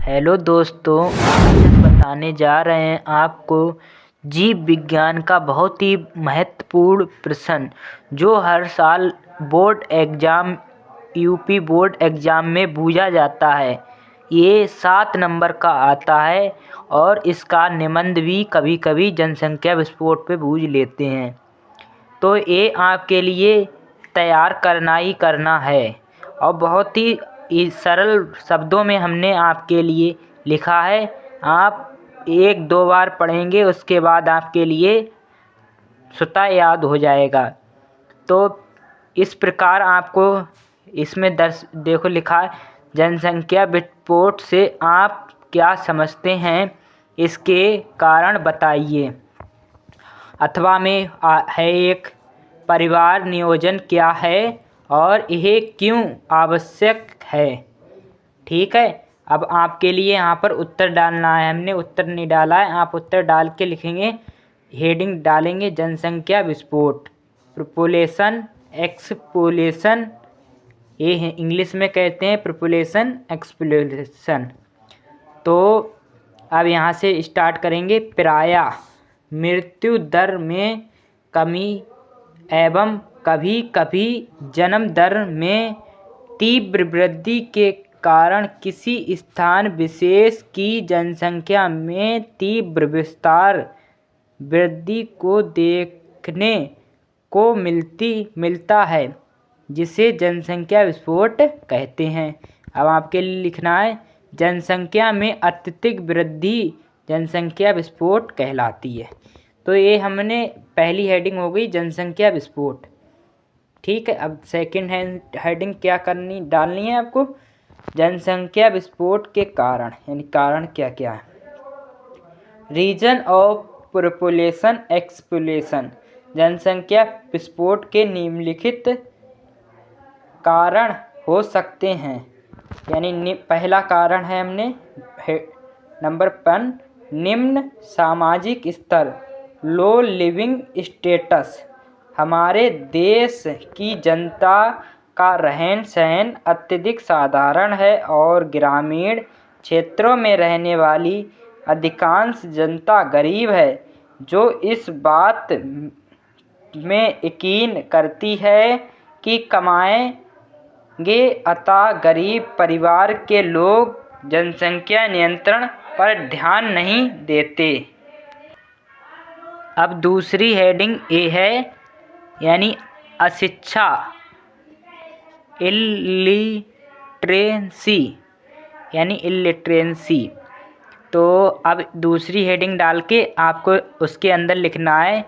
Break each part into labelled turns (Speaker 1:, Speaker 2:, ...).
Speaker 1: Hello दोस्तों, आज हम बताने जा रहे हैं आपको जीव विज्ञान का बहुत ही महत्वपूर्ण प्रश्न जो हर साल board exam UP board exam में पूछा जाता है। ये 7 नंबर का आता है और इसका निबंध भी कभी कभी जनसंख्या विस्फोट पे पूछ लेते हैं। तो ये आपके लिए तैयार करना ही करना है और बहुत ही सरल शब्दों में हमने आपके लिए लिखा है। आप 1-2 बार पढ़ेंगे, उसके बाद आपके लिए स्वतः याद हो जाएगा। तो इस प्रकार आपको इसमें देखो लिखा है, जनसंख्या विस्फोट से आप क्या समझते हैं, इसके कारण बताइए। अथवा में है एक परिवार नियोजन क्या है और यह क्यों आवश्यक है। ठीक है, अब आपके लिए यहाँ पर उत्तर डालना है। हमने उत्तर नहीं डाला है, आप उत्तर डाल के लिखेंगे। हेडिंग डालेंगे जनसंख्या विस्फोट, पॉपुलेशन एक्सप्लोशन, ये है इंग्लिश में कहते हैं पॉपुलेशन एक्सप्लोशन। तो अब यहाँ से स्टार्ट करेंगे। प्रायः मृत्यु दर में कमी एवं कभी कभी जन्म दर में तीव्र वृद्धि के कारण किसी स्थान विशेष की जनसंख्या में तीव्र विस्तार वृद्धि को देखने को मिलता है, जिसे जनसंख्या विस्फोट कहते हैं। अब आपके लिए लिखना है, जनसंख्या में अत्यधिक वृद्धि जनसंख्या विस्फोट कहलाती है। तो ये हमने पहली हेडिंग हो गई जनसंख्या विस्फोट। ठीक है, अब सेकंड हेडिंग क्या डालनी है आपको, जनसंख्या विस्फोट के कारण, यानी कारण क्या क्या है। रीजन ऑफ पॉपुलेशन एक्सप्लोशन, जनसंख्या विस्फोट के निम्नलिखित कारण हो सकते हैं। यानी पहला कारण है हमने नंबर 1, निम्न सामाजिक स्तर, लो लिविंग स्टेटस। हमारे देश की जनता का रहन सहन अत्यधिक साधारण है और ग्रामीण क्षेत्रों में रहने वाली अधिकांश जनता गरीब है, जो इस बात में यकीन करती है कि कमाएंगे। अतः गरीब परिवार के लोग जनसंख्या नियंत्रण पर ध्यान नहीं देते। अब दूसरी हेडिंग ये है, यानी अशिक्षा, इलिटरेसी, यानी इलिटरेंसी। तो अब दूसरी हेडिंग डाल के आपको उसके अंदर लिखना है,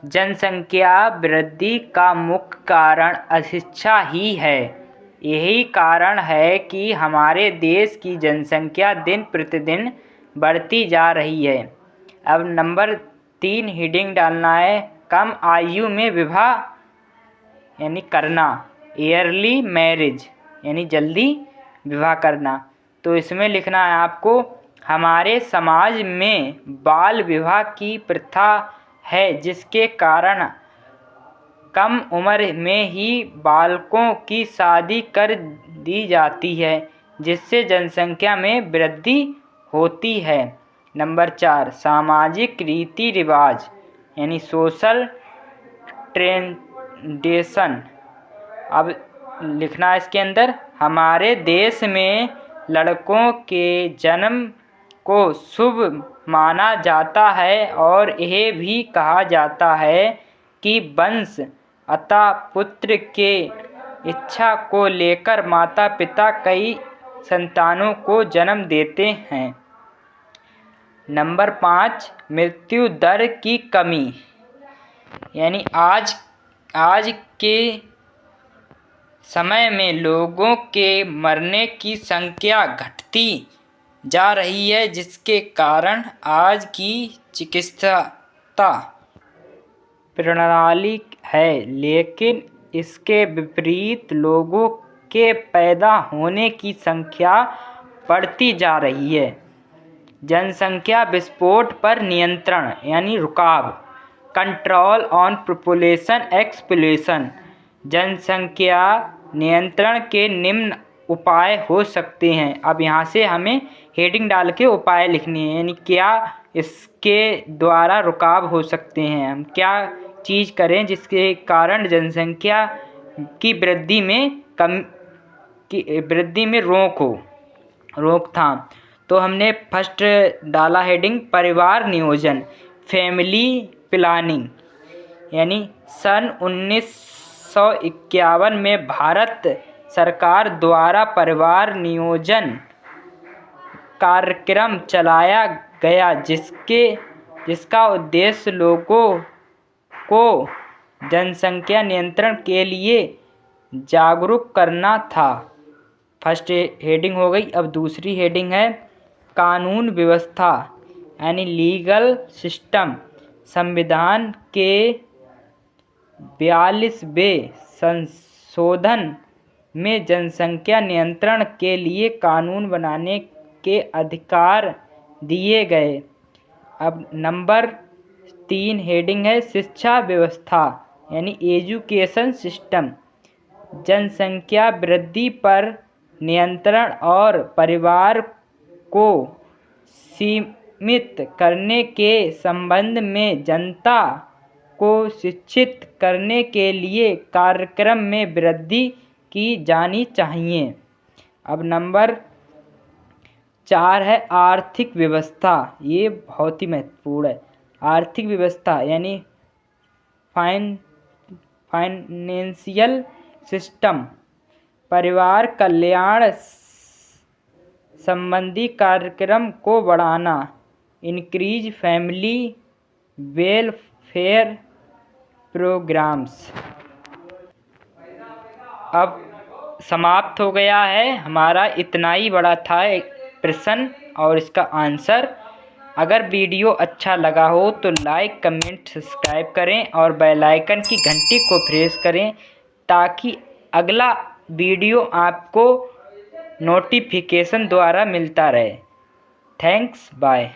Speaker 1: जनसंख्या वृद्धि का मुख्य कारण अशिक्षा ही है। यही कारण है कि हमारे देश की जनसंख्या दिन प्रतिदिन बढ़ती जा रही है। अब नंबर 3 हेडिंग डालना है, कम आयु में विवाह यानी करना, ईयरली मैरिज, यानी जल्दी विवाह करना। तो इसमें लिखना है आपको, हमारे समाज में बाल विवाह की प्रथा है, जिसके कारण कम उम्र में ही बालकों की शादी कर दी जाती है, जिससे जनसंख्या में वृद्धि होती है। नंबर 4, सामाजिक रीति रिवाज, यानी सोशल ट्रेडिशन। अब लिखना है इसके अंदर, हमारे देश में लड़कों के जन्म को शुभ माना जाता है और यह भी कहा जाता है कि वंश अतः पुत्र के इच्छा को लेकर माता पिता कई संतानों को जन्म देते हैं। नंबर 5, मृत्यु दर की कमी, यानी आज के समय में लोगों के मरने की संख्या घटती जा रही है, जिसके कारण आज की चिकित्सा प्रणाली है, लेकिन इसके विपरीत लोगों के पैदा होने की संख्या बढ़ती जा रही है। जनसंख्या विस्फोट पर नियंत्रण, यानी रुकाव, कंट्रोल ऑन पॉपुलेशन एक्सप्लोशन। जनसंख्या नियंत्रण के निम्न उपाय हो सकते हैं। अब यहाँ से हमें हेडिंग डाल के उपाय लिखने हैं, यानी क्या इसके द्वारा रुकाव हो सकते हैं, हम क्या चीज़ करें जिसके कारण जनसंख्या की वृद्धि में रोकथाम। तो हमने फर्स्ट डाला हेडिंग परिवार नियोजन, फैमिली प्लानिंग, यानी सन 1951 में भारत सरकार द्वारा परिवार नियोजन कार्यक्रम चलाया गया, जिसका उद्देश्य लोगों को जनसंख्या नियंत्रण के लिए जागरूक करना था। फर्स्ट हेडिंग हो गई। अब दूसरी हेडिंग है कानून व्यवस्था, यानी लीगल सिस्टम। संविधान के 42वें संशोधन में जनसंख्या नियंत्रण के लिए कानून बनाने के अधिकार दिए गए। अब नंबर 3 हेडिंग है शिक्षा व्यवस्था, यानी एजुकेशन सिस्टम। जनसंख्या वृद्धि पर नियंत्रण और परिवार को सीमित करने के संबंध में जनता को शिक्षित करने के लिए कार्यक्रम में वृद्धि की जानी चाहिए। अब नंबर 4 है आर्थिक व्यवस्था। ये बहुत ही महत्वपूर्ण है। आर्थिक व्यवस्था यानी फाइनेंशियल सिस्टम। परिवार कल्याण संबंधी कार्यक्रम को बढ़ाना, इंक्रीज फैमिली वेलफेयर प्रोग्राम्स। अब समाप्त हो गया है हमारा, इतना ही बड़ा था एक प्रश्न और इसका आंसर। अगर वीडियो अच्छा लगा हो तो लाइक, कमेंट, सब्सक्राइब करें और बेल आइकन की घंटी को प्रेस करें ताकि अगला वीडियो आपको नोटिफिकेशन द्वारा मिलता रहे। Thanks, bye.